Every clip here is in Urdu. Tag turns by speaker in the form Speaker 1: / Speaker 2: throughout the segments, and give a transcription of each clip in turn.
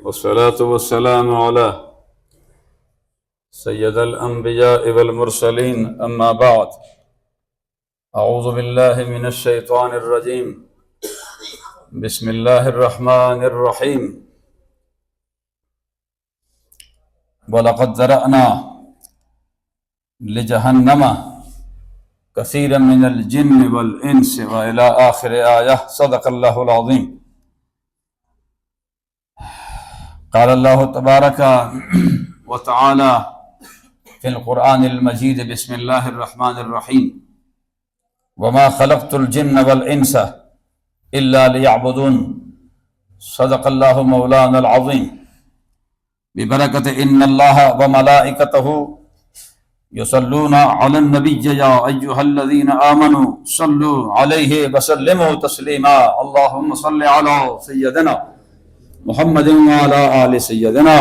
Speaker 1: والصلاة والسلام على سید الانبیاء والمرسلین اما بعد اعوذ باللہ من الشیطان الرجیم بسم اللہ الرحمن الرحیم وَلَقَدْ ذَرَأْنَا لِجَهَنَّمَ كَثِيرًا مِنَ الْجِنِّ وَالْإِنسِ وَإِلَى آخِرِ آیہ صدق اللہ العظیم۔ قال اللہ تبارک وتعالی فی القرآن المجید بسم اللہ الرحمن الرحیم وما خلقت الجن والانس الا لیعبدون صدق اللہ مولانا العظیم۔ ببرکت ان اللہ وملائکتہ یصلون علی النبی یا ایہا الذین آمنوا صلوا علیہ وسلموا تسلیما اللہم صل علی سیدنا محمد وعلی آل سیدنا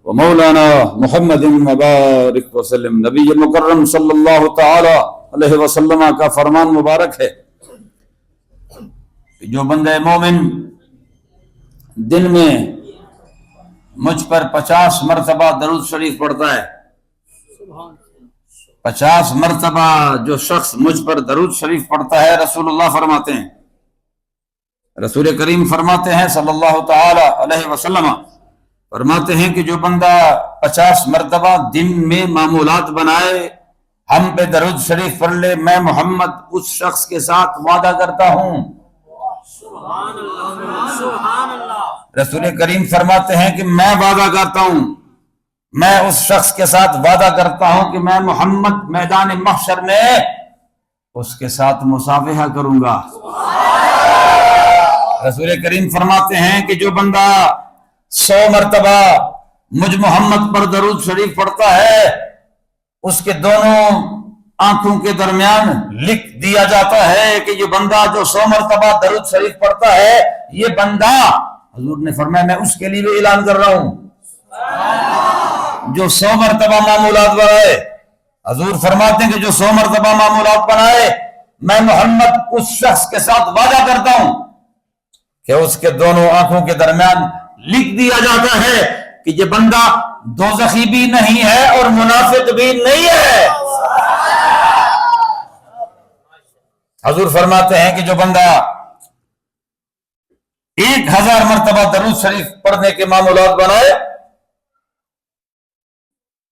Speaker 1: ومولانا محمد مبارک وسلم۔ نبی مکرم صلی اللہ تعالی علیہ وسلم کا فرمان مبارک ہے کہ جو بندہ مومن دن میں مجھ پر 50 مرتبہ درود شریف پڑھتا ہے، 50 مرتبہ جو شخص مجھ پر درود شریف پڑھتا ہے، رسول اللہ فرماتے ہیں، رسول کریم فرماتے ہیں صلی اللہ تعالی علیہ وسلم فرماتے ہیں کہ جو بندہ 50 مرتبہ دن میں معمولات بنائے، ہم پہ درود شریف پڑھ لے، میں محمد اس شخص کے ساتھ وعدہ کرتا ہوں۔ سبحان اللہ۔ رسول کریم فرماتے ہیں کہ میں وعدہ کرتا ہوں، میں اس شخص کے ساتھ وعدہ کرتا ہوں کہ میں محمد میدان محشر میں اس کے ساتھ مصافحہ کروں گا۔ رسول کریم فرماتے ہیں کہ جو بندہ 100 مرتبہ مجھ محمد پر درود شریف پڑھتا ہے، اس کے دونوں آنکھوں کے درمیان لکھ دیا جاتا ہے کہ یہ بندہ جو 100 مرتبہ درود شریف پڑھتا ہے، یہ بندہ، حضور نے فرمایا میں اس کے لیے بھی اعلان کر رہا ہوں جو 100 مرتبہ معمولات بنائے، حضور فرماتے ہیں کہ جو 100 مرتبہ معمولات بنائے، میں محمد اس شخص کے ساتھ وعدہ کرتا ہوں کہ اس کے دونوں آنکھوں کے درمیان لکھ دیا جاتا ہے کہ یہ بندہ دوزخی بھی نہیں ہے اور منافق بھی نہیں ہے۔ حضور فرماتے ہیں کہ جو بندہ 1000 مرتبہ درود شریف پڑھنے کے معمولات بنائے،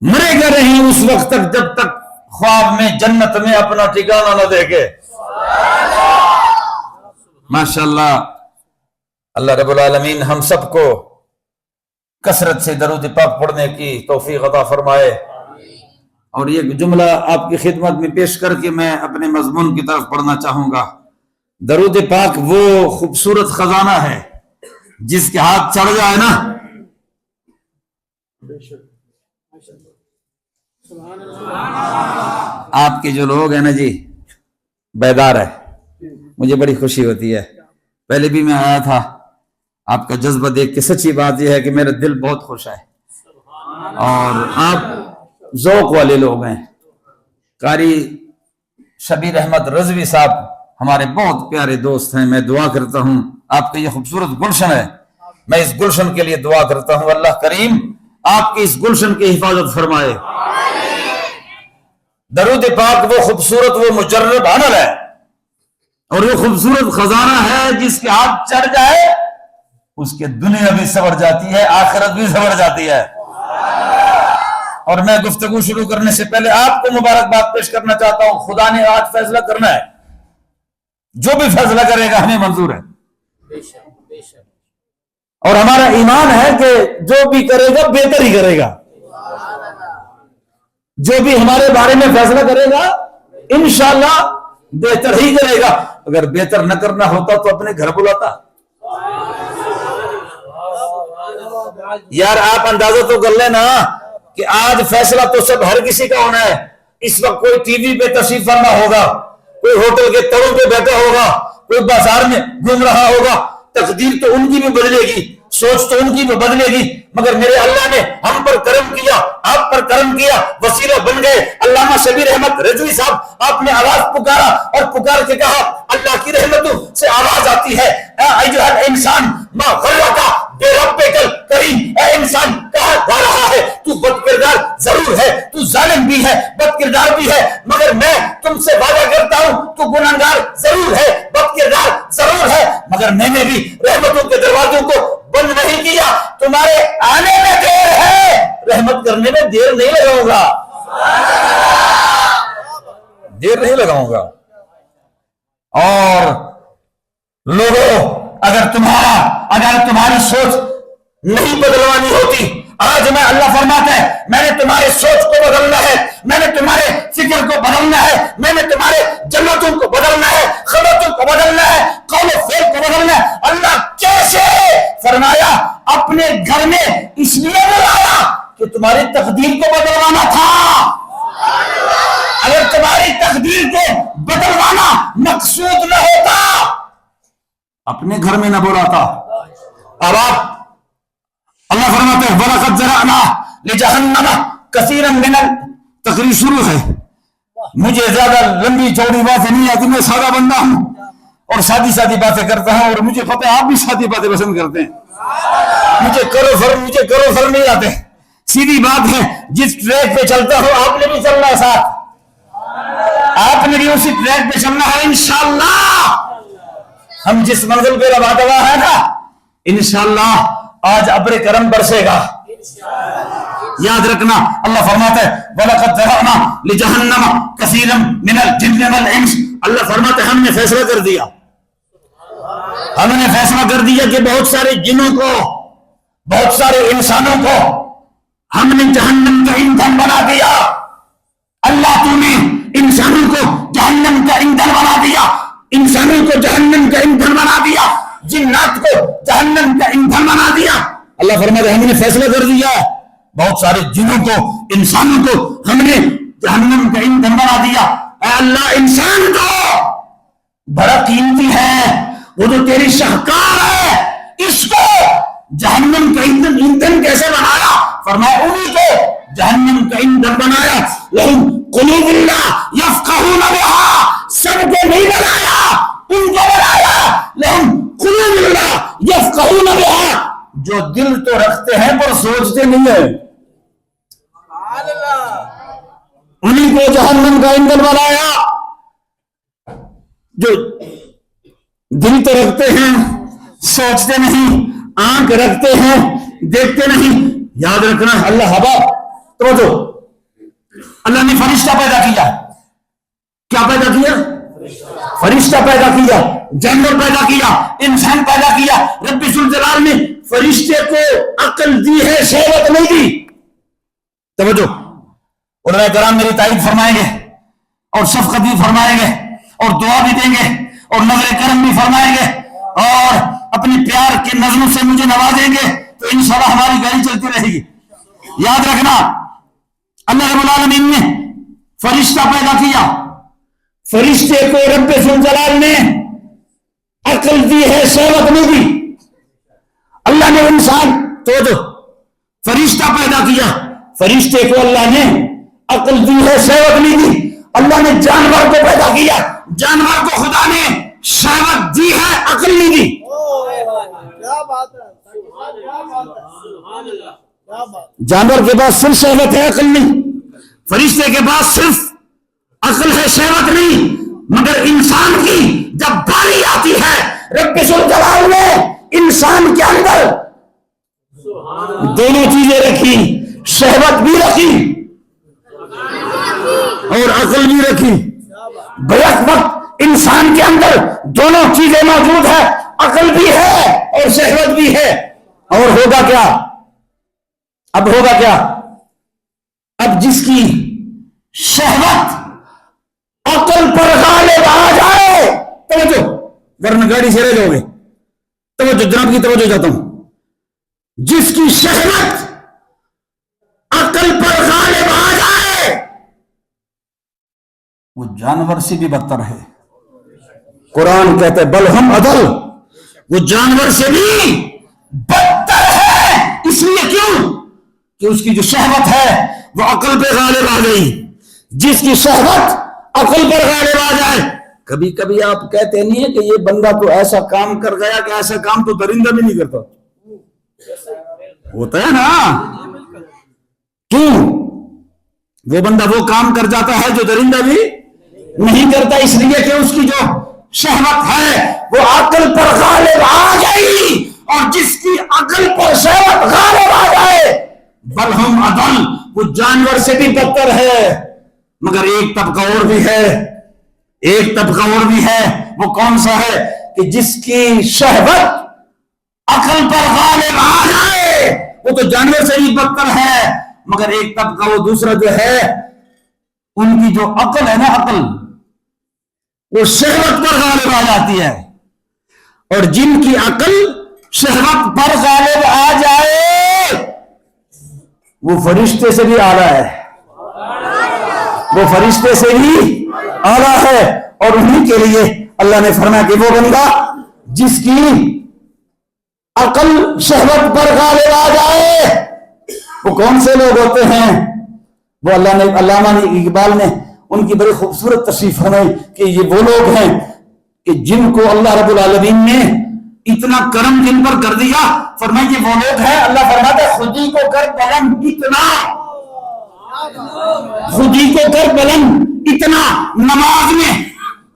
Speaker 1: مرے گا نہیں اس وقت تک جب تک خواب میں جنت میں اپنا ٹھکانہ نہ دیکھے۔ ماشاءاللہ، اللہ رب العالمین ہم سب کو کثرت سے درود پاک پڑھنے کی توفیق عطا فرمائے۔ اور یہ جملہ آپ کی خدمت میں پیش کر کے میں اپنے مضمون کی طرف پڑھنا چاہوں گا۔ درود پاک وہ خوبصورت خزانہ ہے جس کے ہاتھ چڑھ جائے نا، آپ کے جو لوگ ہیں نا جی بیدار ہے، مجھے بڑی خوشی ہوتی ہے۔ پہلے بھی میں آیا تھا، آپ کا جذبہ دیکھ کے سچی بات یہ ہے کہ میرا دل بہت خوش ہے، اور آپ ذوق والے لوگ ہیں۔ قاری شبیر احمد رضوی صاحب ہمارے بہت پیارے دوست ہیں، میں دعا کرتا ہوں، آپ کا یہ خوبصورت گلشن ہے، میں اس گلشن کے لیے دعا کرتا ہوں اللہ کریم آپ کی اس گلشن کی حفاظت فرمائے۔ درود پاک وہ خوبصورت، وہ مجرب عمل ہے، اور وہ خوبصورت خزانہ ہے جس کے ہاتھ چڑھ جائے اس کے دنیا بھی سنور جاتی ہے، آخرت بھی سنور جاتی ہے۔ اور میں گفتگو شروع کرنے سے پہلے آپ کو مبارکباد پیش کرنا چاہتا ہوں، خدا نے آج فیصلہ کرنا ہے، جو بھی فیصلہ کرے گا ہمیں منظور ہے، اور ہمارا ایمان ہے کہ جو بھی کرے گا بہتر ہی کرے گا، جو بھی ہمارے بارے میں فیصلہ کرے گا انشاءاللہ بہتر ہی کرے گا۔ اگر بہتر نہ کرنا ہوتا تو اپنے گھر بلاتا۔ یار آپ اندازہ تو کر لینا کہ آج فیصلہ تو سب ہر کسی کا ہونا ہے۔ اس وقت کوئی ٹی وی پہ تشریف فرما ہوگا، کوئی ہوٹل کے تڑوں پہ بیٹھا ہوگا، کوئی بازار میں گھوم رہا ہوگا، تقدیر تو ان کی بھی بدلے گی، سوچ تو ان کی بھی بدلے گی، مگر میرے اللہ نے ہم پر کرم کیا، آپ پر کرم کیا، وسیلہ بن گئے۔ علامہ شبیر احمد رضوی صاحب، آپ نے آواز پکارا اور پکار کے کہا، اللہ کی رحمتوں سے آواز آتی ہے، اے ایھا الانسان ما غرک بے ربک الکریم، اے انسان کہا جا رہا ہے تو بد کردار ضرور ہے، تو ظالم بھی ہے، بد کردار بھی ہے، مگر میں تم سے وعدہ کرتا ہوں تو گنہگار ضرور ہے، بد کردار ضرور ہے، مگر میں نے بھی رحمتوں کے دروازوں کو بند نہیں کیا، تمہارے آنے میں دیر ہے، رحمت کرنے میں دیر نہیں لگاؤں گا، دیر نہیں لگاؤں گا۔ اور لوگوں اگر تمہاری سوچ نہیں بدلوانی ہوتی، آج میں اللہ فرماتا ہے میں نے تمہاری سوچ کو بدلنا ہے، میں نے تمہارے فکر کو بدلنا ہے، میں نے تمہارے جنتوں کو بدلنا ہے، خبروں کو بدلنا ہے، قول و فعل کو بدلنا ہے۔ اللہ کیسے؟ فرمایا اپنے گھر میں اس لیے بلایا کہ تمہاری تقدیر کو بدلوانا تھا۔ اگر تمہاری تقدیر کو بدلوانا مقصود نہ ہوتا، اپنے گھر میں نہ بلاتا۔ اب آپ اللہ فرماتے ہیں وَلَقَدْ ذَرَأْنَا لِجَهَنَّمَ كَثِيرًا مِنَ تقریر شروع ہے۔ مجھے زیادہ لمبی چوڑی باتیں نہیں آتی، میں سادہ بندہ ہوں اور سادی باتیں کرتا ہوں، اور مجھے پتہ ہے آپ بھی سادی باتیں پسند کرتے ہیں۔ مجھے کرو فر نہیں آتے، سیدھی بات ہے، جس ٹریک پہ چلتا ہوں آپ نے بھی چلنا ہے ساتھ، آپ نے بھی اسی ٹریک پہ چلنا ہے انشاءاللہ۔ ہم جس منزل پہ روا دوا ہے نا، انشاءاللہ آج ابر کرم برسے گا، یاد رکھنا۔ اللہ فرماتا ہے وَلَقَدْ ذَرَأْنَا لِجَهَنَّمَ كَثِيرًا مِنَ الْجِنِّ وَالْإِنسِ، اللہ فرماتا ہے ہم نے فیصلہ کر دیا، ہم نے فیصلہ کر دیا کہ بہت سارے جنوں کو، بہت سارے انسانوں کو ہم نے جہنم کا ایندھن بنا دیا۔ اللہ تو نے انسانوں کو جہنم کا ایندھن بنا دیا، انسانوں کو جہنم کا ایندھن بنا دیا، جنات کو جہنم کا ایندھن بنا دیا۔ اللہ فرماتا ہے ہم نے فیصلہ کر دیا، بہت سارے جنوں کو، انسانوں کو ہم نے جہنم کا ایندھن بنا دیا۔ اے اللہ، انسان کو بڑا قیمتی ہے، وہ تو تیری شاہکار ہے، اس کو جہنم کا ایندھن کیسے بنایا؟ فرمایا انہی کو جہنم کا ایندھن بنایا۔ لہم قلوب اللہ یفقہون بہا، سب کو نہیں بنایا، ان کو بنایا۔ لہم قلوب اللہ یفقہون بہا، جو دل تو رکھتے ہیں پر سوچتے نہیں ہیں، انہی کو جہنم کا ایندھن بنایا۔ جو دل تو رکھتے ہیں، سوچتے نہیں، آنکھ رکھتے ہیں، دیکھتے نہیں۔ یاد رکھنا اللہ ہوا توجہ، اللہ نے فرشتہ پیدا کیا، کیا پیدا کیا؟ فرشتہ پیدا کیا، جانور پیدا کیا، انسان پیدا کیا۔ رب ذوالجلال نے فرشتے کو عقل دی ہے، شہوت نہیں دی۔ توجہ، علماء کرام میری تائید فرمائیں گے اور شفقت بھی فرمائیں گے اور دعا بھی دیں گے اور نظر کرم بھی فرمائیں گے اور اپنی پیار کے نظروں سے مجھے نوازیں گے، تو انشاءاللہ ہماری گاڑی چلتی رہے گی۔ یاد رکھنا اللہ رب العالمین نے فرشتہ پیدا کیا، فرشتے کو رب ذوالجلال نے عقل دی ہے، شہوت نہیں دی۔ اللہ نے انسان تو جو فرشتہ پیدا کیا، فرشتے کو اللہ نے عقل دی ہے، شہوت نہیں دی۔ اللہ نے جانور کو پیدا کیا، جانور کو خدا نے شہوت دی ہے، عقل نہیں دی۔ جانور کے پاس صرف شہوت ہے، عقل نہیں۔ فرشتے کے پاس صرف عقل ہے، شہوت نہیں۔ مگر انسان کی جب باری آتی ہے، رب ذوالجلال نے انسان کے اندر دونوں چیزیں رکھی، شہوت بھی رکھی اور عقل بھی رکھی۔ بیک وقت انسان کے اندر دونوں چیزیں موجود ہیں، عقل بھی ہے اور شہوت بھی ہے۔ اور ہوگا کیا؟ اب ہوگا کیا؟ اب جس کی شہوت عقل پر غالب آ جائے، توجہ ورنہ گاڑی سے رہ جاؤ گے، توجہ جناب کی توجہ چاہتا ہوں، جس کی شہوت عقل پر غالب آ جائے وہ جانور سے بھی بدتر ہے۔ قرآن کہتے ہیں بل ہم عدل، وہ جانور سے بھی بدتر ہے۔ اس لیے کیوں کہ اس کی جو شہوت ہے وہ عقل پہ غالب آ گئی۔ جس کی شہوت عقل پر غالب آ جائے، کبھی کبھی آپ کہتے نہیں ہیں کہ یہ بندہ تو ایسا کام کر گیا کہ ایسا کام تو درندہ بھی نہیں کرتا۔ ہوتا ہے نا. کیوں؟ وہ بندہ وہ کام کر جاتا ہے جو درندہ بھی نہیں کرتا، اس لیے کہ اس کی جو شہوت ہے وہ عقل پر غالب آ گئی، اور جس کی عقل پر شہوت غالب آ جائے بل ہم اضل، وہ جانور سے بھی بدتر ہے. مگر ایک طبقہ اور بھی ہے، ایک طبقہ اور بھی ہے. وہ کون سا ہے؟ کہ جس کی شہوت عقل پر غالب آ جائے وہ تو جانور سے بھی بدتر ہے. مگر ایک طبقہ وہ دوسرا جو ہے، ان کی جو عقل ہے نا، عقل وہ شہوت پر غالب آ جاتی ہے، اور جن کی عقل شہوت پر غالب آ جائے وہ فرشتے سے بھی اعلیٰ ہے، وہ فرشتے سے بھی اعلیٰ ہے. اور انہی کے لیے اللہ نے فرمایا کہ وہ بندہ جس کی عقل شہوت پر غالب آ جائے، وہ کون سے لوگ ہوتے ہیں؟ وہ علامہ اقبال نے ان کی بڑی خوبصورت تشریح فرمائی کہ یہ وہ لوگ ہیں کہ جن کو اللہ رب العالمین نے اتنا کرم جن پر کر دیا. فرمائے یہ وہ لوگ ہیں، اللہ فرماتا ہے خودی کو کر بلند اتنا، خودی کو کر بلند اتنا نماز میں،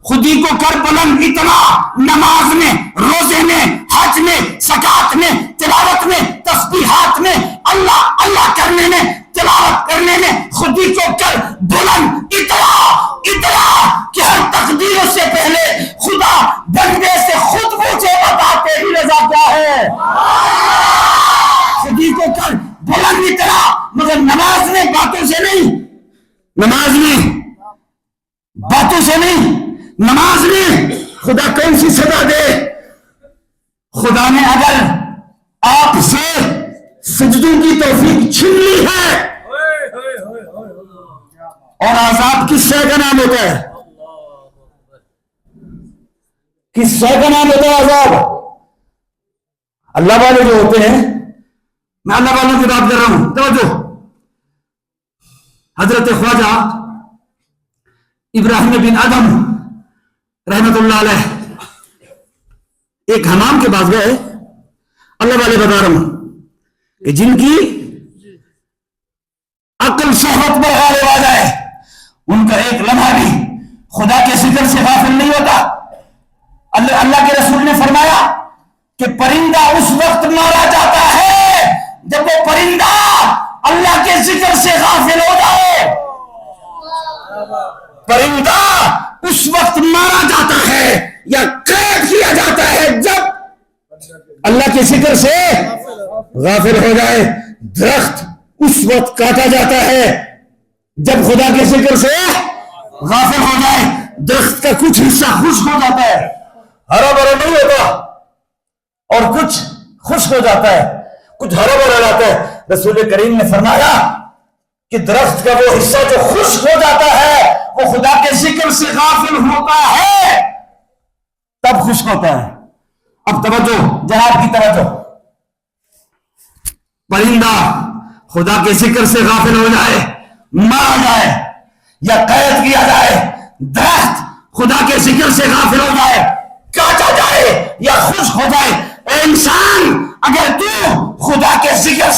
Speaker 1: خودی کو کر بلند اتنا نماز میں، روزے میں، حج میں، زکات میں، تلاوت میں، تسبیحات میں، اللہ اللہ کرنے میں، تلاوت کرنے میں خودی کو کر بلند اتنا کہ ہر تقدیر سے پہلے خدا بندے سے خود پوچھے بتا تیری رضا کیا ہے. خودی کو کر بلند اتنا، مگر نماز میں باتوں سے نہیں، نماز میں باتوں سے نہیں، نماز میں خدا کون سی سزا دے؟ خدا نے اگر آپ سے سجدوں کی توفیق چھین لی ہے، اور عذاب کس شے کا نام ہوتا ہے؟ کس شے کا نام ہوتا ہے عذاب؟ اللہ والے جو ہوتے ہیں، میں اللہ والوں کی بات کر رہا ہوں، توجہ. حضرت خواجہ ابراہیم بن ادم رحمت اللہ علیہ ایک حمام کے پاس گئے. اللہ والے بتا رہا ہوں کہ جن کی عقل شہوت پر غالب آ جائے ان کا ایک لمحہ بھی خدا کے ذکر سے غافل نہیں ہوتا. اللہ کے رسول نے فرمایا کہ پرندہ اس وقت مارا جاتا ہے جب وہ پرندہ اللہ کے ذکر سے غافل ہو جائے. پرندہ اس وقت مارا جاتا ہے یا قید کیا جاتا ہے جب اللہ کے ذکر سے غافل ہو جائے. درخت اس وقت کاٹا جاتا ہے جب خدا کے ذکر سے غافل ہو جائے. درخت کا کچھ حصہ خشک ہو جاتا ہے، ہرا بھرا نہیں ہوتا، اور کچھ خشک ہو جاتا ہے، کچھ ہرا بھرا جاتا ہے. رسول کریم نے فرمایا کہ درخت کا وہ حصہ جو خشک ہو جاتا ہے وہ خدا کے ذکر سے غافل ہوتا ہے تب خشک ہوتا ہے. اب توجہ جناب کی توجہ. پرندہ خدا کے ذکر سے غافل ہو جائے، مارا جائے یا قید کیا جائے، درخت خدا کے ذکر سے غافل ہو جائے، کاٹا جائے یا خشک ہو جائے. اے انسان، اگر تو خدا کے ذکر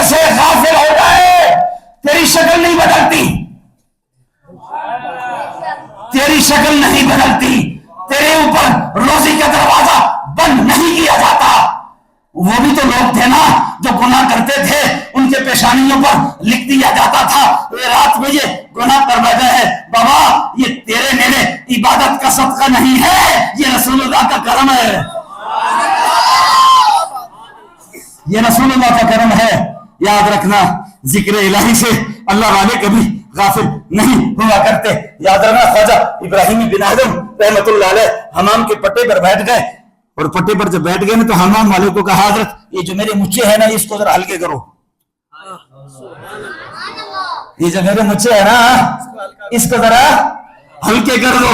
Speaker 1: سے غافل ہو جائے، تیری شکل نہیں بدلتی، تیری شکل نہیں بدلتی، تیرے اوپر روزی کا دروازہ بند نہیں کیا جاتا. وہ بھی تو لوگ تھے نا جو گناہ کرتے تھے، ان کے پیشانیوں پر لکھ دیا جاتا تھا یہ رات میں یہ گناہ کر بیٹھے ہیں، بابا یہ تیرے میرے عبادت کا صدقہ نہیں ہے، یہ رسول اللہ کا کرم ہے، یہ رسول اللہ کا کرم ہے. یاد رکھنا، ذکر الہی سے اللہ والے کبھی غافل نہیں ہوا کرتے. یاد رکھنا، خواجہ ابراہیم بن ادم رحمت اللہ علیہ حمام کے پٹے پر بیٹھ گئے، اور پٹے پر جب بیٹھ گئے نا تو حمام والے کو کہا حضرت یہ جو میرے مچھے ہیں نا اس کو ذرا ہلکے کرو، یہ جو میرے مچھے ہیں نا اس کو ذرا ہلکے کر دو.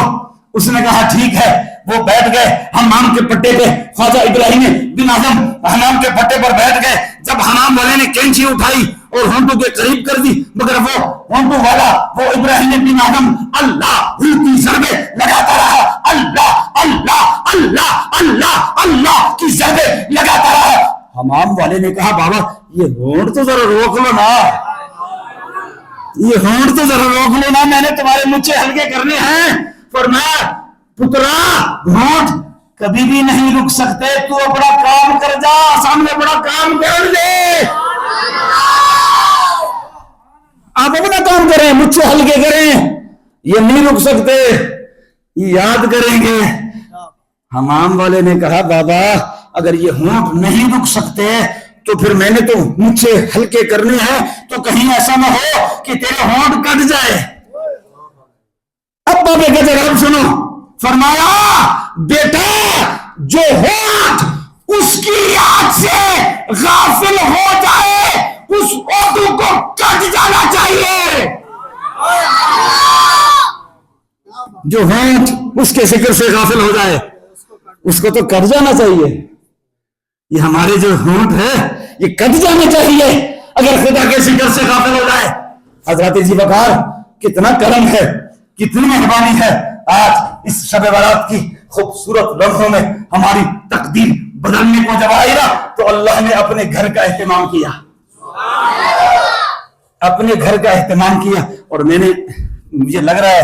Speaker 1: اس نے کہا ٹھیک ہے. وہ بیٹھ گئے حمام کے پٹے پہ. خواجہ ابراہیم بن ادم حمام کے پٹے پر بیٹھ گئے. جب حمام والے نے کینچی اٹھائی اور ہونٹوں کے قریب کر دی، مگر وہ ہونٹوں والا وہ ابراہیم بن آدم اللہ کی ضربیں لگاتا رہا، اللہ اللہ اللہ اللہ اللہ کی ضربیں لگاتا رہا۔ حمام والے نے کہا بابا یہ ہونٹ تو ذرا روک لو نا، یہ ہونٹ تو ذرا روک لو نا، میں نے تمہارے مچھے ہلکے کرنے ہیں۔ فرمایا پترا ہونٹ کبھی بھی نہیں رک سکتے، تو اپنا کام کر جا، سامنے بڑا کام کر دے، آپ اپنا کام کریں، مجھے ہلکے کریں، یہ نہیں رک سکتے، یاد کریں گے۔ حمام والے نے کہا بابا اگر یہ ہونٹ نہیں رک سکتے تو پھر میں نے تو مجھے ہلکے کرنے ہیں، تو کہیں ایسا نہ ہو کہ تیرے ہونٹ کٹ جائے۔ اب بابے کا جواب سنو، فرمایا بیٹا جو ہونٹ اس کی یاد سے غافل ہو جائے اس اونٹوں کو کٹ جانا چاہیے، جو ہونٹ اس کے ذکر سے غافل ہو جائے اس کو تو کٹ جانا چاہیے۔ یہ ہمارے جو ہونٹ ہے یہ کٹ جانا چاہیے اگر خدا کے ذکر سے غافل ہو جائے۔ حضرت ذی وقار کتنا کرم ہے، کتنی مہربانی ہے، آج اس شب برات کی خوبصورت لمحوں میں ہماری تقدیر بدلنے کو جب آئی نا تو اللہ نے اپنے گھر کا اہتمام کیا، اپنے گھر کا اہتمام کیا۔ اور میں نے مجھے لگ رہا ہے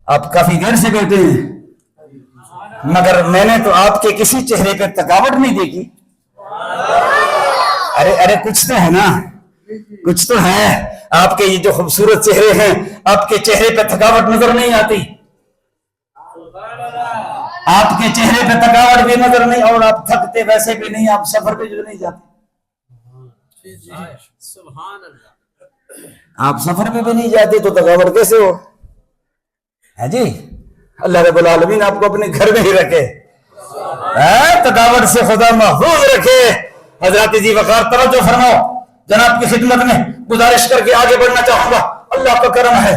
Speaker 1: آپ کافی دیر سے بیٹھے ہیں مگر میں نے تو آپ کے کسی چہرے پہ تھکاوٹ نہیں دیکھی۔ ارے کچھ تو ہے نا، کچھ تو ہے، آپ کے یہ جو خوبصورت چہرے ہیں آپ کے چہرے پہ تھکاوٹ نظر نہیں آتی، آپ کے چہرے پہ تھکاوٹ بھی نظر نہیں، اور آپ تھکتے ویسے بھی نہیں، آپ سفر پہ جو نہیں جاتے، آپ سفر پہ بھی نہیں جاتے تو تھکاوٹ کیسے ہو؟ ہے جی، اللہ رب العالمین آپ کو اپنے گھر میں ہی رکھے، تھکاوٹ سے خدا محفوظ رکھے۔ حضرت ذی وقار توجہ فرماؤ، جناب کی خدمت میں گزارش کر کے آگے بڑھنا چاہوں گا۔ اللہ کا کرم ہے،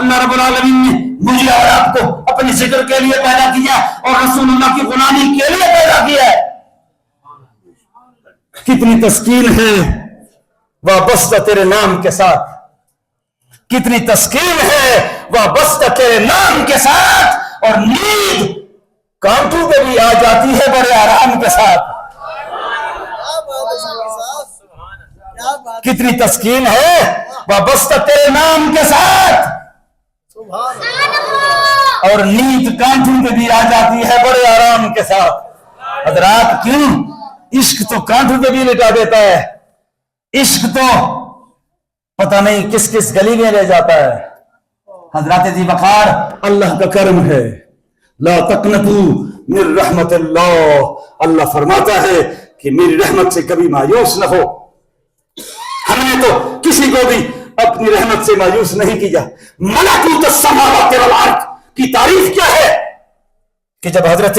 Speaker 1: اللہ رب العالمین نے مجھے اور آپ کو اپنے ذکر کے لیے پیدا کیا اور رسول اللہ کی غلامی کے لیے پیدا کیا ہے۔ کتنی تسکین ہے وابستہ تیرے نام کے ساتھ، کتنی تسکین ہے وابستہ تیرے نام کے ساتھ، اور نیند کانٹوں پہ بھی آ جاتی ہے بڑے آرام کے ساتھ۔ کتنی تسکین ہے وابستہ تیرے نام کے ساتھ، اور نیند کانٹوں پہ بھی آ جاتی ہے بڑے آرام کے ساتھ۔ حضرات کیوں؟ عشق تو کانٹوں پہ بھی لٹا دیتا ہے، عشق تو پتہ نہیں کس کس گلی میں لے جاتا ہے۔ حضرت ذی وقار اللہ کا کرم ہے، لا تقنطوا من رحمت اللہ، اللہ فرماتا ہے کہ میری رحمت سے کبھی مایوس نہ ہو۔ ہم نے تو کسی کو بھی اپنی رحمت سے مایوس نہیں کیا۔ ملکوت السماوات والارض کی تعریف کیا ہے کہ جب حضرت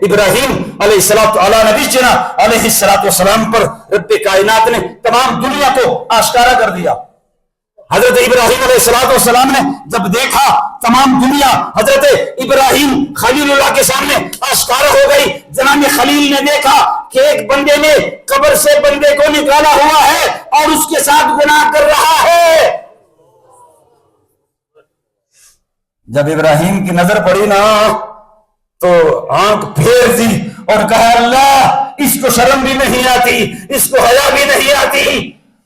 Speaker 1: ابراہیم علیہ السلام علی نبینا علیہ السلام پر رب کائنات نے تمام دنیا کو آشکارا کر دیا، حضرت ابراہیم علیہ السلام نے جب دیکھا تمام دنیا حضرت ابراہیم خلیل اللہ کے سامنے آشکارا ہو گئی، جناب خلیل نے دیکھا کہ ایک بندے نے قبر سے بندے کو نکالا ہوا ہے اور اس کے ساتھ گناہ کر رہا ہے۔ جب ابراہیم کی نظر پڑی نا تو آنکھ پھیر دی اور کہا اللہ اس کو شرم بھی نہیں آتی، اس کو حیا بھی نہیں آتی،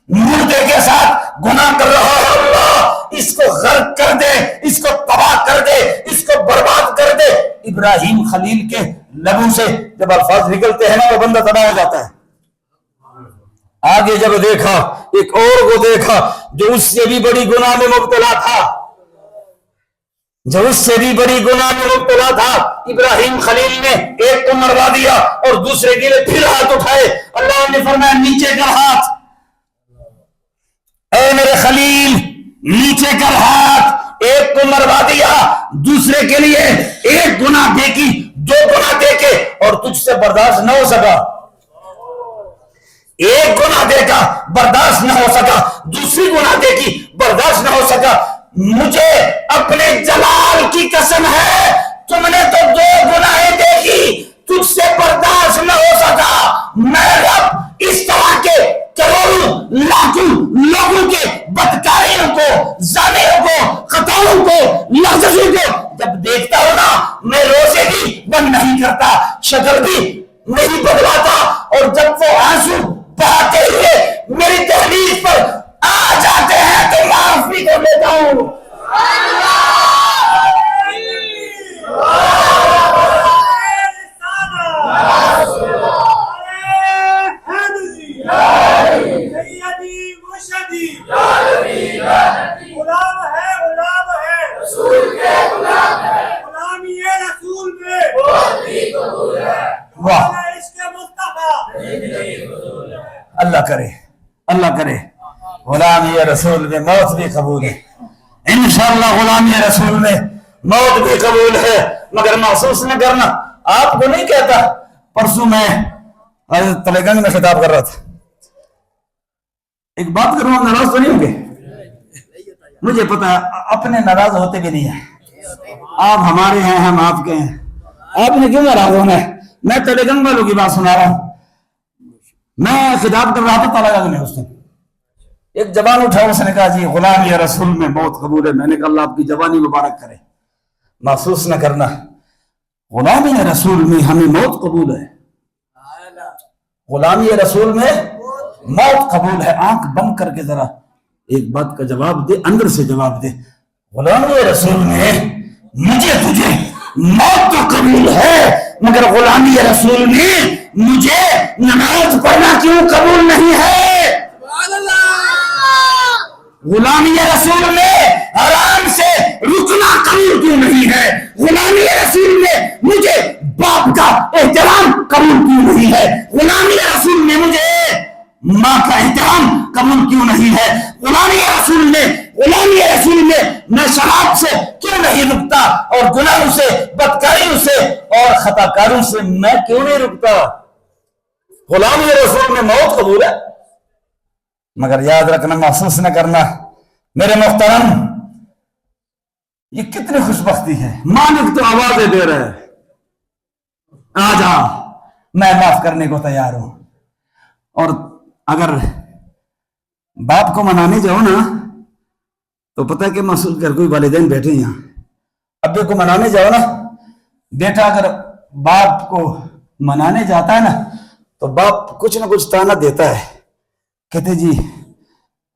Speaker 1: مردے کے ساتھ گناہ کر رہا ہے، اللہ اس کو غرق کر دے، اس کو تباہ کر دے، اس کو برباد کر دے۔ ابراہیم خلیل کے لبوں سے جب الفاظ نکلتے ہیں نا وہ بندہ تباہ ہو جاتا ہے۔ آگے جب دیکھا ایک اور کو دیکھا جو اس سے بھی بڑی گناہ میں مبتلا تھا، جو اس سے بھی بڑی گناہ میں مبتلا تھا، ابراہیم خلیل نے ایک کو مروا دیا اور دوسرے کے لیے پھر ہاتھ اٹھائے۔ اللہ نے فرمایا نیچے کر ہاتھ، اے میرے خلیل نیچے کر ہاتھ، ایک کو مروا دیا، دوسرے کے لیے ایک گناہ دیکھی، دو گناہ دیکھے اور تجھ سے برداشت نہ ہو سکا، ایک گناہ دیکھا برداشت نہ ہو سکا، دوسری گناہ دیکھی برداشت نہ ہو سکا، مجھے اپنے جلال کی قسم ہے تم نے تو دو گناہیں دیکھی، تجھ سے برداشت نہ ہو سکا، میں رب اس طرح کے کروڑوں لاکھوں لوگوں کے بدکاریوں کو، زانیوں کو، خطاؤں کو، لغزشوں کو جب دیکھتا ہوں نا، میں روزے بھی بند نہیں کرتا، شکل بھی نہیں بدلاتا، اور جب وہ آنسو بہاتے ہوئے میری دہلیز پر آ جاتے ہیں تو معاف بھی کر لیتا ہوں۔ اللہ کرے، اللہ کرے غلامی رسول میں موت بھی قبول ہے، انشاءاللہ غلامی رسول میں موت بھی قبول ہے، مگر محسوس نہ کرنا۔ آپ کو نہیں کہتا، پرسوں میں تلے گنج میں خطاب کر رہا تھا، ایک بات کروں، ناراض تو نہیں ہوں گے؟ مجھے پتا ہے اپنے ناراض ہوتے بھی نہیں ہیں، آپ ہمارے ہیں، ہم آپ کے ہیں، آپ نے کیوں ناراض ہونا ہے؟ میں تلے گنج والوں کی بات سنا رہا ہوں۔ میں خطاب کر رہا تھا تلے گنج میں، اس دن ایک جوان اٹھا، اس نے کہا جی غلام یا رسول میں موت قبول ہے۔ میں نے کہا اللہ آپ کی جوانی مبارک کرے، محسوس نہ کرنا، غلام یا رسول میں ہمیں موت قبول ہے، غلام یا رسول میں موت قبول ہے۔ آنکھ بند کر کے ذرا ایک بات کا جواب دے، اندر سے جواب دے، غلام یا رسول میں مجھے تجھے موت تو قبول ہے، مگر غلامی رسول میں مجھے نماز پڑھنا کیوں قبول نہیں ہے؟ غلامی رسول میں آرام سے رکنا قبول کیوں نہیں ہے؟ غلامی رسول میں مجھے باپ کا احترام قبول کیوں نہیں ہے؟ غلامی رسول میں مجھے ماں کا احترام قبول کیوں نہیں ہے؟ غلامی رسول میں میں شراب سے کیوں نہیں رکتا، اور گناہوں سے، بدکاریوں سے اور خطا کاروں سے میں کیوں نہیں رکتا؟ غلامی رسول میں موت قبول ہے، مگر یاد رکھنا، محسوس نہ کرنا میرے محترم، یہ کتنی خوش بختی ہے۔ مالک تو آوازیں دے رہا ہے، آ جا، میں معاف کرنے کو تیار ہوں۔ اور اگر باپ کو منانے جاؤ نا تو پتہ ہے کہ محسوس کر، کوئی والدین بیٹھے یہاں، ابے کو منانے جاؤ نا، بیٹا اگر باپ کو منانے جاتا ہے نا تو باپ کچھ نہ کچھ تانا دیتا ہے، کہتے جی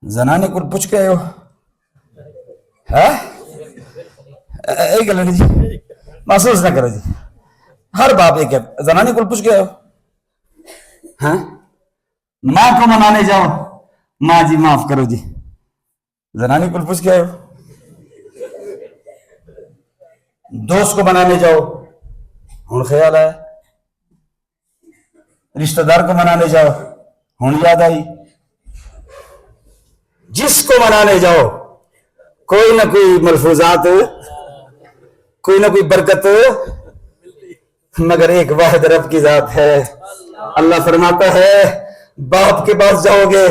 Speaker 1: زنانے کو پوچھ کے ہو، ایک گل جی محسوس نہ کرو جی، ہر باپ ایک ہے، زنانے کو پوچھ کے ہو۔ ہاں، ماں کو منانے جاؤ، ماں جی معاف کرو جی، زنانے کو پوچھ کے ہو۔ دوست کو منانے جاؤ، ہن خیال آیا، رشتہ دار کو منانے جاؤ، ہن یاد آئی، جس کو منانے جاؤ کوئی نہ کوئی ملفوظات، کوئی نہ کوئی برکت، مگر ایک واحد رب کی ذات ہے۔ اللہ فرماتا ہے باپ کے پاس جاؤ گے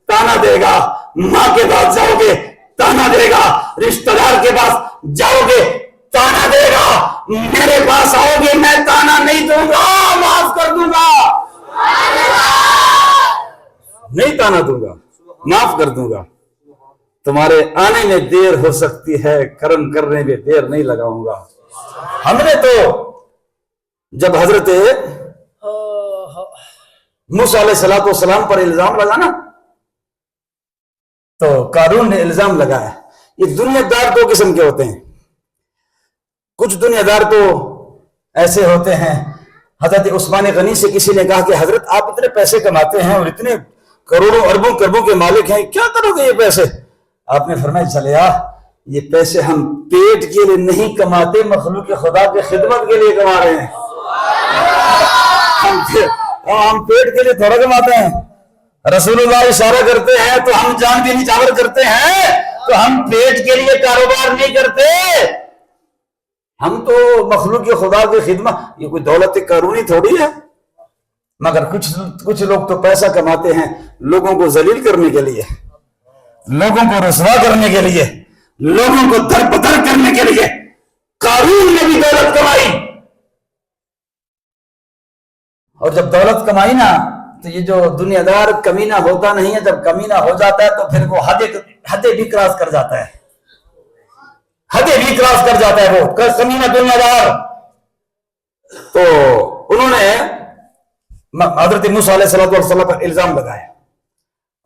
Speaker 1: تانا دے گا، ماں کے پاس جاؤ گے تانا دے گا، رشتہ دار کے پاس جاؤ گے تانا دے گا، میرے پاس آؤ گے میں تانا نہیں دوں گا، معاف کر دوں گا، نہیں تانا دوں گا، معاف کر دوں گا۔ تمہارے آنے میں دیر ہو سکتی ہے، کرم کرنے میں دیر نہیں لگاؤں گا۔ ہم نے تو جب حضرت موسیٰ علیہ السلام پر الزام لگانا تو قارون نے الزام لگایا۔ یہ دنیا دار دو قسم کے ہوتے ہیں، کچھ دنیا دار تو ایسے ہوتے ہیں، حضرت عثمان غنی سے کسی نے کہا کہ حضرت آپ اتنے پیسے کماتے ہیں اور اتنے کروڑوں اربوں کربوں کے مالک ہیں، کیا کرو گے یہ پیسے؟ آپ نے فرمایا چلے یہ پیسے ہم پیٹ کے لیے نہیں کماتے، مخلوق خدا کی خدمت کے لیے کما رہے ہیں۔ ہم پیٹ کے لیے تھوڑا کماتے ہیں، رسول اللہ اشارہ کرتے ہیں تو ہم جان بھی نچاور کرتے ہیں، تو ہم پیٹ کے لیے کاروبار نہیں کرتے، ہم تو مخلوق خدا کی خدمت، یہ کوئی دولت قارونی تھوڑی ہے۔ مگر کچھ لوگ تو پیسہ کماتے ہیں لوگوں کو ذلیل کرنے کے لیے، لوگوں کو رسوا کرنے کے لیے، لوگوں کو دربدر کرنے کے لیے۔ قارون نے بھی دولت کمائی، اور جب دولت کمائی نا تو یہ جو دنیا دار کمینہ ہوتا نہیں ہے، جب کمینہ ہو جاتا ہے تو پھر وہ حدیں بھی کراس کر جاتا ہے، حدیں بھی کراس کر جاتا ہے وہ کمینہ دنیا دار۔ تو انہوں نے حضرت موسیٰ علیہ السلام پر الزام لگایا،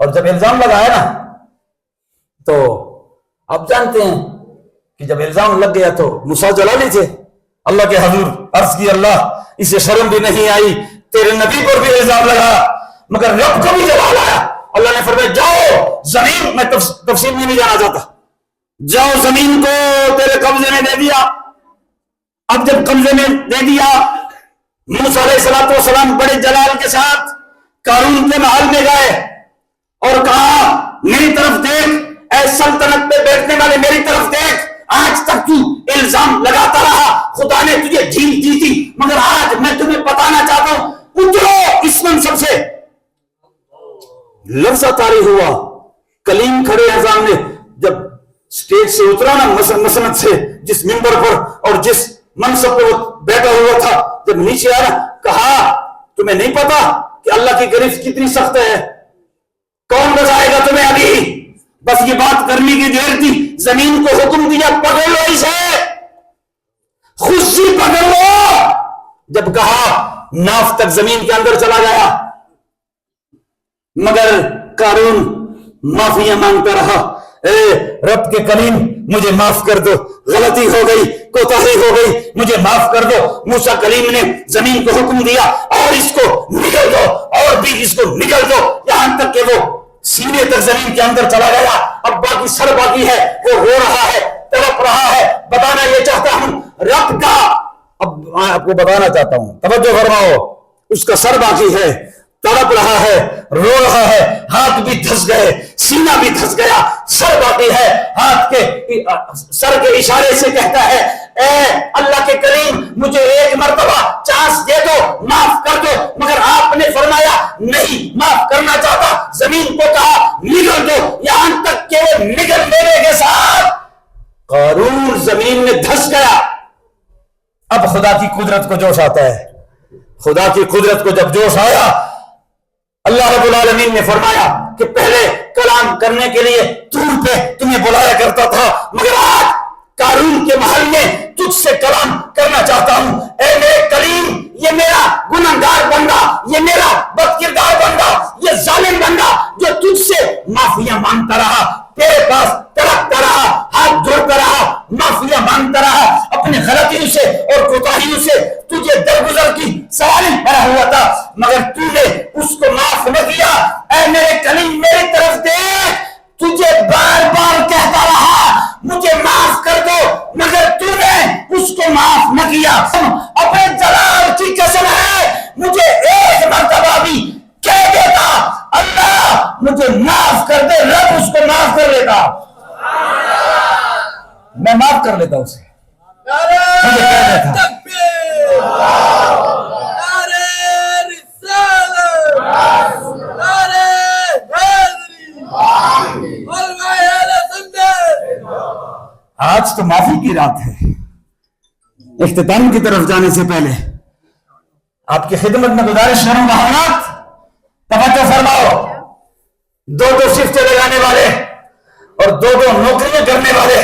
Speaker 1: اور جب الزام لگایا نا تو آپ جانتے ہیں کہ جب الزام لگ گیا تو موسیٰ جلالی تھے، اللہ کے حضور عرض کی اللہ اسے شرم بھی نہیں آئی، تیرے نبی پر بھی الزام لگا مگر رب کو بھی جلا لایا۔ اللہ نے فرمایا جاؤ زمین، میں تفصیل میں نہیں جانا چاہتا، جاؤ زمین کو تیرے قبضے میں دے دیا۔ اب جب قبضے میں دے دیا، موسیٰ علیہ السلام بڑے جلال کے ساتھ قارون کے محل میں گئے اور کہا میری طرف دیکھ، اے سلطنت پہ بیٹھنے والے میری طرف دیکھ، آج تک تو الزام لگاتا رہا، خدا نے تجھے جھیل دی تھی مگر آج میں تمہیں بتانا چاہتا ہوں، اترو اس منصب سے۔ لفظ طاری ہوا، کلیم کھڑے ہیں سامنے، جب سٹیج سے اترا نا مسند سے، جس منبر پر اور جس منصب پہ وہ بیٹھا ہوا تھا، جب نیچے آیا کہا تمہیں نہیں پتا کہ اللہ کی گرفت کتنی سخت ہے، کون بچائے گا تمہیں؟ ابھی بس یہ بات کرنے کی دیر تھی، زمین کو حکم دیا پکڑ لو اسے، خود سے پکڑ لو۔ جب کہا ناف تک زمین کے اندر چلا گیا، مگر قارون معافیاں مانگتا رہا، اے رب کے کلیم مجھے معاف کر دو، غلطی ہو گئی، کوتاہی ہو گئی، مجھے معاف کر دو۔ موسیٰ کلیم نے زمین کو حکم دیا اور اس کو نگل دو، اور بھی اس کو نگل دو، یہاں تک کہ وہ سینے تک زمین کے اندر چلا گیا۔ اب باقی سر باقی ہے، وہ رو رہا ہے، تڑپ رہا ہے، بتانا یہ چاہتا ہوں رب کا، اب میں آپ کو بتانا چاہتا ہوں، توجہ فرماؤ، اس کا سر باقی ہے، تڑپ رہا ہے، رو رہا ہے، ہاتھ بھی دھس گئے، سینہ بھی دھس گیا، سر باقی ہے، ہاتھ کے سر کے اشارے سے کہتا ہے اے اللہ کے کریم مجھے ایک مرتبہ چانس دے دو، معاف کر دو، مگر آپ نے فرمایا نہیں معاف کرنا چاہتا۔ زمین کو کہا نگل دو، یہاں تک کہ وہ نگل دینے کے ساتھ قارون زمین میں دھس گیا۔ اب خدا کی قدرت کو جوش آتا ہے، خدا کی قدرت کو جب جوش آیا، اللہ رب العالمین نے فرمایا کہ پہلے کلام کرنے کے لیے طور پہ تمہیں بلایا کرتا تھا، مگر آج قارون کے محل میں تجھ سے کلام کرنا چاہتا ہوں۔ اے میرے کلیم، یہ میرا گنہگار بندہ، یہ میرا بدکردار بندہ، یہ ظالم بندہ جو تجھ سے معافیاں مانگتا رہا، تیرے پاس تڑپتا رہا، ہاتھ جوڑتا رہا، معافیاں مانگتا رہا، اپنی غلطیوں سے اور کوتاہیوں سے تجھے درگزر کی سوال بھرا ہوا تھا، مگر تو نے اس کو معاف نہ کیا۔ اے میرے کلیم میری طرف دیکھ، تجھے بار بار کہتا رہا مجھے معاف کر دو، مگر تو نے اس کو معاف نہ کیا۔ اپنے جلال کی قسم ہے مجھے ایک مرتبہ بھی کہہ دیتا اللہ مجھے معاف کر دے، رب اس کو معاف کر لیتا، میں معاف کر لیتا اسے، مجھے کہہ دیتا۔ آج تو معافی کی رات ہے۔ اختتام کی طرف جانے سے پہلے آپ کی خدمت میں گزارش کروں گا، حضرات توجہ فرماؤ، دو شفٹیں لگانے والے اور دو نوکریاں کرنے والے،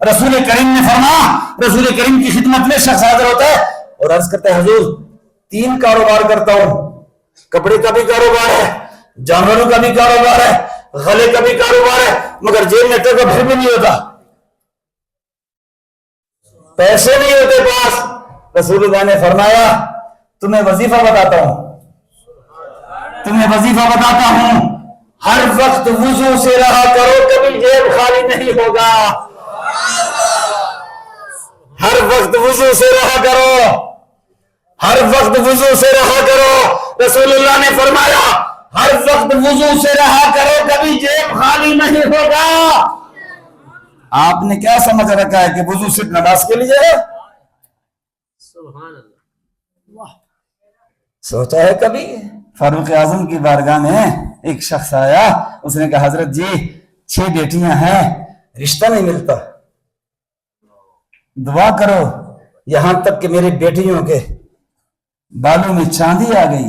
Speaker 1: رسول کریم نے فرمایا، رسول کریم کی خدمت میں شخص حاضر ہوتا ہے اور عرض کرتا ہے حضور 3 کاروبار کرتا ہوں، کپڑے کا بھی کاروبار ہے، جانوروں کا بھی کاروبار ہے، غلے کا بھی کاروبار ہے، مگر جیب میں ٹکا پھر بھی نہیں ہوتا، پیسے نہیں ہوتے پاس۔ رسول اللہ نے فرمایا تمہیں وظیفہ بتاتا ہوں، تمہیں وظیفہ بتاتا ہوں، ہر وقت وضو سے رہا کرو، کبھی جیب خالی نہیں ہوگا، ہر وقت وضو سے رہا کرو، ہر وقت وضو سے رہا کرو۔ رسول اللہ نے فرمایا ہر وقت وضو سے رہا کرو، کبھی جیب خالی نہیں ہوگا۔ آپ نے کیا سمجھ رکھا ہے کہ وضو صرف نماز کے لیے ہے؟ سبحان اللہ، سوچا ہے کبھی؟ فاروق اعظم کی بارگاہ میں ایک شخص آیا، اس نے کہا حضرت جی 6 بیٹیاں ہیں، رشتہ نہیں ملتا، دعا کرو، یہاں تک کہ میری بیٹیوں کے بالوں میں چاندی آ گئی،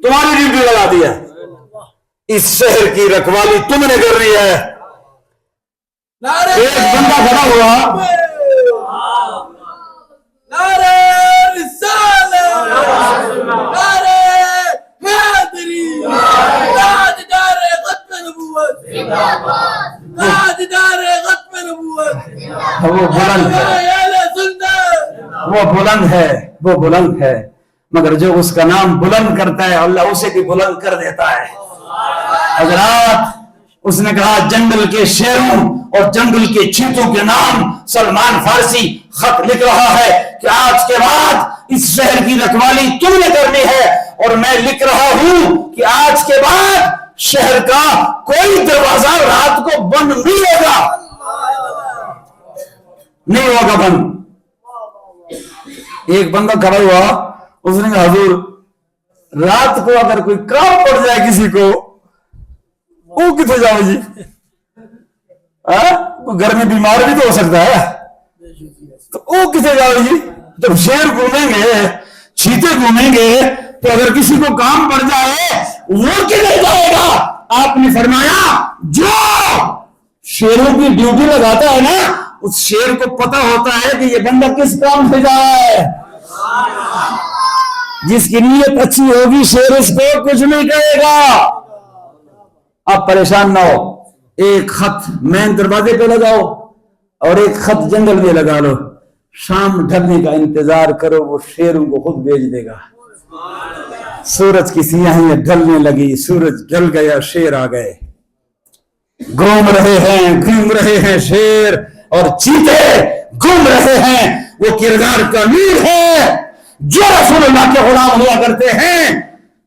Speaker 1: تمہاری ڈیوٹی لگا دیا، اس شہر کی رکھوالی تم نے کرنی ہے۔ ایک بندہ کھڑا ہوا،
Speaker 2: نعرہ رسالت، نعرہ حیدری، تاجدار ختم نبوت، تاجدار ختم نبوت،
Speaker 1: وہ بلند ہے، وہ بلند ہے، وہ بلند ہے، مگر جو اس کا نام بلند کرتا ہے اللہ اسے بھی بلند کر دیتا ہے۔ حضرات، اس نے کہا جنگل کے شیروں اور جنگل کے چیتوں کے نام سلمان فارسی خط لکھ رہا ہے کہ آج کے بعد اس شہر کی رکھوالی تم نے کرنی ہے، اور میں لکھ رہا ہوں کہ آج کے بعد شہر کا کوئی دروازہ رات کو بند نہیں ہوگا، نہیں ہوگا بند۔ ایک بندہ کھڑا ہوا، اس نے کہا حضور رات کو اگر کوئی کام پڑ جائے کسی کو، وہ کتنے جاؤ جی؟ گھر میں بیمار بھی تو ہو سکتا ہے، تو وہ کتنے جاؤ جی؟ جب شیر گھومیں گے، چیتے گھومیں گے، تو اگر کسی کو کام پڑ جائے وہ کتنے جائے گا؟ آپ نے فرمایا جو شیروں کی ڈیوٹی لگاتا ہے نا، اس شیر کو پتا ہوتا ہے کہ یہ بندہ کس کام سے جا رہا ہے۔ جس کی نیت اچھی ہوگی شیر اس کو کچھ نہیں کہے گا۔ آپ پریشان نہ ہو، ایک خط مین دروازے پہ لگاؤ اور ایک خط جنگل میں لگا لو، شام ڈھلنے کا انتظار کرو، وہ شیروں کو خود بھیج دے گا۔ سورج کی سیاہیاں ڈھلنے لگی، سورج ڈھل گیا، شیر آ گئے، گھوم رہے ہیں شیر اور چیتے گھوم رہے ہیں۔ وہ کردار کا امیر ہے، جو رسول اللہ کے غلام ہوا کرتے ہیں،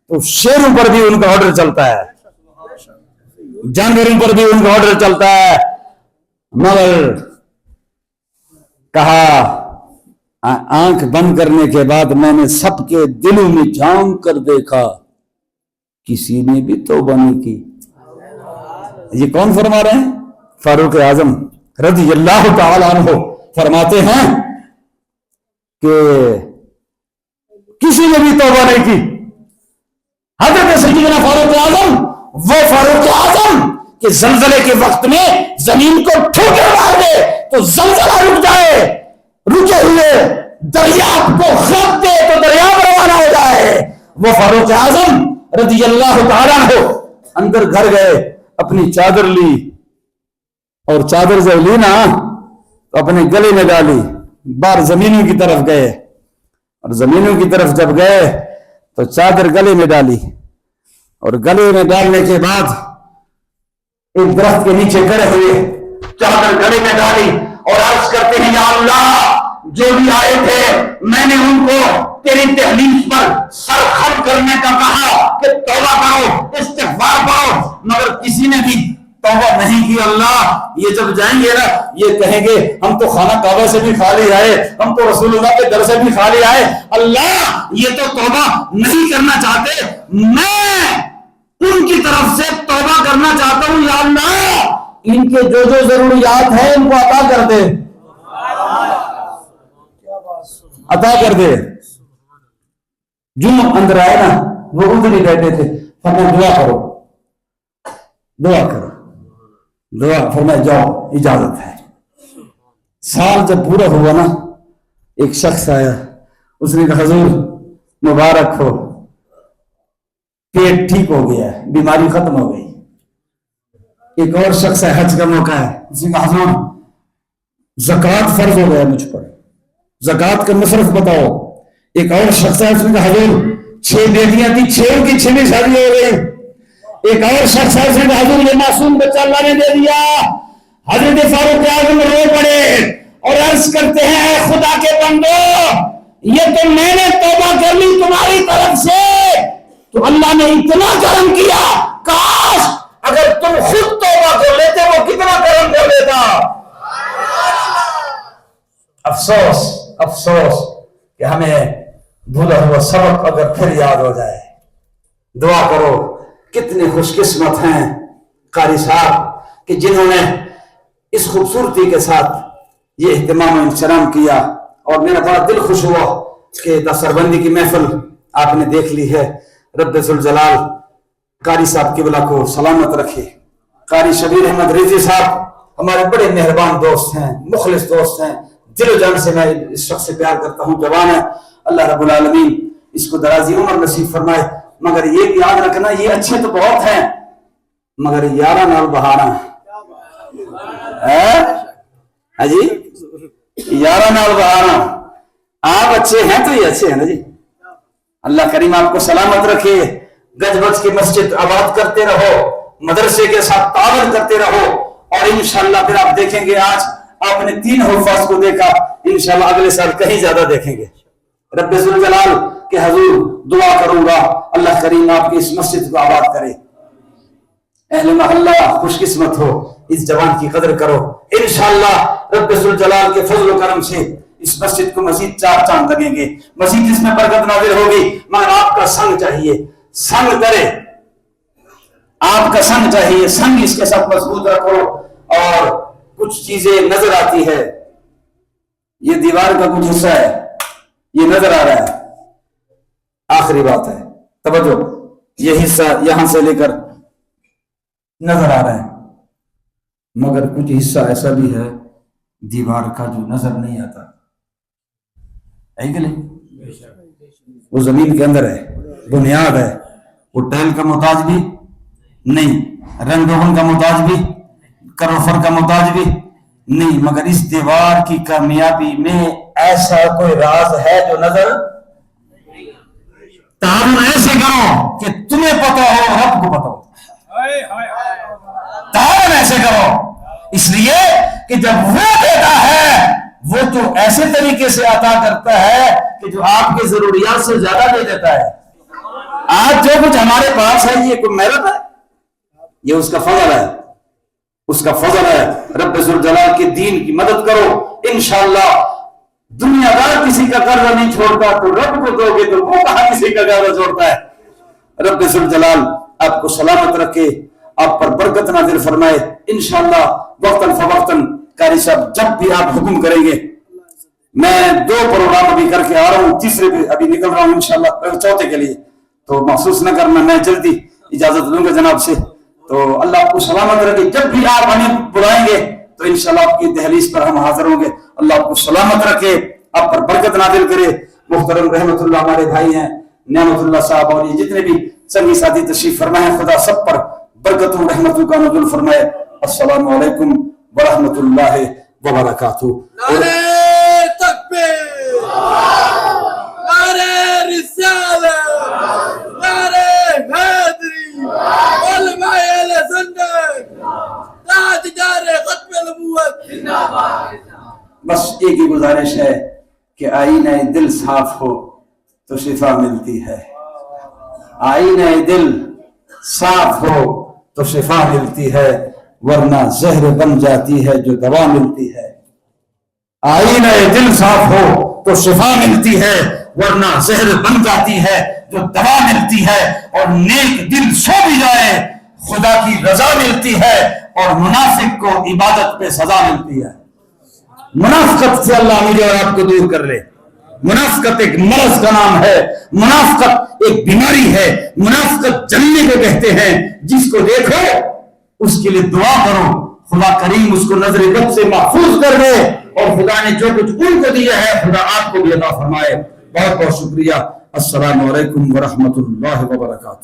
Speaker 1: تو شیروں پر بھی ان کا آرڈر چلتا ہے، جانوروں پر بھی ان کا آرڈر چلتا ہے۔ مگر کہا آنکھ بند کرنے کے بعد میں نے سب کے دلوں میں جھانک کر دیکھا، کسی نے بھی توبہ نہیں کی۔ یہ کون فرما رہے ہیں؟ فاروق اعظم رضی اللہ تعالی عنہ فرماتے ہیں کہ کسی نے بھی توبہ نہیں کی۔ حضرت سیدنا فاروق اعظم، وہ فاروق اعظم کہ زلزلے کے وقت میں زمین کو ٹھوکر مار دے تو زلزلہ رک جائے، رکے ہوئے دریا کو خط دے تو دریا روانہ ہو جائے، وہ فاروق اعظم رضی اللہ تعالیٰ عنہ اندر گھر گئے، اپنی چادر لی، اور چادر جب لی نا تو اپنے گلے میں ڈالی، باہر زمینوں کی طرف گئے، اور زمینوں کی طرف جب گئے تو چادر گلے میں ڈالی، اور گلے میں ڈالنے کے بعد ایک درخت کے نیچے کھڑے ہوئے، چادر گلے میں ڈالی اور عرض کرتے ہیں یا اللہ، جو بھی آئے تھے میں نے ان کو تیری تحلیل پر سرخم کرنے کا کہا کہ توبہ کرو، استغفار کرو، مگر کسی نے بھی توبہ نہیں کی۔ اللہ، یہ جب جائیں گے نا یہ کہیں گے ہم تو خانہ کعبہ سے بھی خالی آئے، ہم تو رسول اللہ کے در سے بھی خالی آئے، اللہ یہ تو توبہ نہیں کرنا چاہتے، میں ان کی طرف سے توبہ کرنا چاہتا ہوں، یا اللہ ان کے جو جو ضروریات ہیں ان کو عطا کر دے، عطا کر دے۔ جو اندر آئے نا وہ ادھر ہی بیٹھے تھے، فرمایا دعا کرو، دعا کرو، دعا، فرمایا جاؤ اجازت ہے۔ سال جب پورا ہوا نا ایک شخص آیا، اس نے کہا حضور مبارک ہو، پیٹ ٹھیک ہو گیا ہے، بیماری ختم ہو گئی۔ ایک اور شخص ہے، حج کا موقع ہے، اس نے کہا حضور زکوٰۃ فرض ہو گیا مجھ پر، زکوٰۃ کا مصرف بتاؤ۔ ایک اور شخص ہے، اس نے کہا حضور 6 بیٹیاں تھی، 6 کی 6 شادی ہو گئی۔ ایک اور شخص ہے، اس نے کہا حضور یہ معصوم بچہ اللہ نے دے دیا۔ حضرت فاروق اعظم رو پڑے اور عرض کرتے ہیں اے خدا کے بندو، یہ تو میں نے توبہ کر لی تمہاری طرف سے، تو اللہ نے اتنا کرم کیا، کاش اگر تم خود توبہ کر لیتے وہ کتنا کرم کر دیتا۔ افسوس افسوس کہ ہمیں بھولا ہوا سبق اگر پھر یاد ہو جائے۔ دعا کرو، کتنے خوش قسمت ہیں قاری صاحب کہ جنہوں نے اس خوبصورتی کے ساتھ یہ اہتمام و احترام کیا، اور میرا بڑا دل خوش ہوا کہ دستار بندی کی محفل آپ نے دیکھ لی ہے۔ رب ذوالجلال قاری صاحب قبلہ کو سلامت رکھے. قاری شبیر احمد ریزی صاحب ہمارے بڑے مہربان دوست ہیں, مخلص دوست ہیں, دل و جان سے میں اس شخص سے پیار کرتا ہوں, جوان ہے. اللہ رب العالمین اس کو درازی عمر نصیب فرمائے. مگر یہ بھی یاد رکھنا, یہ اچھے تو بہت ہیں مگر یارہ نال بہارا ہے جی, یارہ نال بہارا. آپ اچھے ہیں تو یہ اچھے ہیں نا جی. اللہ کریم آپ کو سلامت رکھے. گج بج کی مسجد آباد کرتے رہو, مدرسے کے ساتھ تعاون کرتے رہو, اور انشاءاللہ پھر آپ دیکھیں گے, آج آپ نے 3 حفاظ کو دیکھا, انشاءاللہ اگلے سال کہیں زیادہ دیکھیں گے. رب ذوالجلال کے حضور دعا کروں گا اللہ کریم آپ کی اس مسجد کو آباد کرے. اہل محلہ خوش قسمت ہو, اس جوان کی قدر کرو. انشاءاللہ رب ذوالجلال کے فضل و کرم سے اس مسجد کو مزید 4 چاند لگیں گے, مزید اس میں برکت نازل ہوگی. مگر آپ کا سنگ چاہیے, سنگ کرے, آپ کا سنگ چاہیے, سنگ اس کے ساتھ مضبوط رکھو. اور کچھ چیزیں نظر آتی ہے, یہ دیوار کا کچھ حصہ ہے, یہ نظر آ رہا ہے. آخری بات ہے, توجہ, یہ حصہ یہاں سے لے کر نظر آ رہا ہے, مگر کچھ حصہ ایسا بھی ہے دیوار کا جو نظر نہیں آتا ہے کہ نہیں. وہ زمین کے اندر ہے, بنیاد ہے, وہ ٹائل کا محتاج بھی نہیں, رنگ روغن کا محتاج بھی, کروفر کا محتاج بھی نہیں, مگر اس دیوار کی کامیابی میں ایسا کوئی راز ہے جو نظر. تعاون ایسے کرو کہ تمہیں پتہ ہو, رب کو پتہ ہو. تعاون ایسے کرو, اس لیے کہ جب وہ دیتا ہے وہ تو ایسے طریقے سے عطا کرتا ہے کہ جو آپ کے ضروریات سے زیادہ دے دیتا ہے. آج جو کچھ ہمارے پاس ہے یہ کوئی محنت ہے, یہ اس کا فضل ہے, اس کا فضل ہے. رب ذوالجلال کے دین کی مدد کرو. انشاءاللہ دنیا دار کسی کا قرضہ نہیں چھوڑتا تو رب کو دو گے تو وہ کہاں کسی کا قرضہ چھوڑتا ہے. رب ذوالجلال آپ کو سلامت رکھے, آپ پر برکت نازل فرمائے. انشاءاللہ وقتاً فوقتاً قاری صاحب جب بھی آپ حکم کریں گے, میں 2 پروگرام ابھی کر کے آ رہا ہوں, تیسرے بھی ابھی نکل رہا ہوں انشاءاللہ چوتھے کے لیے, تو محسوس نہ کرنا, میں جلدی اجازت لوں گا جناب سے. تو اللہ آپ کو سلامت رکھے. جب بھی آپ ہمیں بلائیں گے تو انشاءاللہ آپ کی دہلیز پر ہم حاضر ہوں گے. اللہ آپ کو سلامت رکھے, آپ پر برکت نازل کرے. محترم رحمت اللہ ہمارے بھائی ہیں, نعمت اللہ صاحب اور یہ جتنے بھی سنگی ساتھی تشریف فرمائے ہیں, خدا سب پر برکتوں رحمتوں کا نزول فرمائے. السلام علیکم ورحمۃ اللہ وبرکاتہ.
Speaker 2: نعرہ تکبیر, نعرہ رسالت, نعرہ حیدری, علماء اہل سنت, تاجدار ختم نبوت.
Speaker 1: بس ایک ہی گزارش ہے کہ آئینہ دل صاف ہو تو شفا ملتی ہے, آئینہ دل صاف ہو تو شفا ملتی ہے, ورنہ زہر بن جاتی ہے جو دوا ملتی ہے. آئینہ دل صاف ہو تو شفا ملتی ہے, ورنہ زہر بن جاتی ہے جو دوا ملتی ہے. اور نیک دل سو بھی جائے خدا کی رضا ملتی ہے, اور منافق کو عبادت پہ سزا ملتی ہے. منافقت سے اللہ مجھے اور آپ کو دور کر لے. منافقت ایک مرض کا نام ہے, منافقت ایک بیماری ہے, منافقت جلنے کو کہتے ہیں. جس کو دیکھو اس کے لیے دعا کرو, خدا کریم اس کو نظر بد سے محفوظ کر دے, اور خدا نے جو کچھ ان کو دیا ہے خدا آپ کو بھی عطا فرمائے. بہت بہت شکریہ. السلام علیکم ورحمۃ اللہ وبرکاتہ.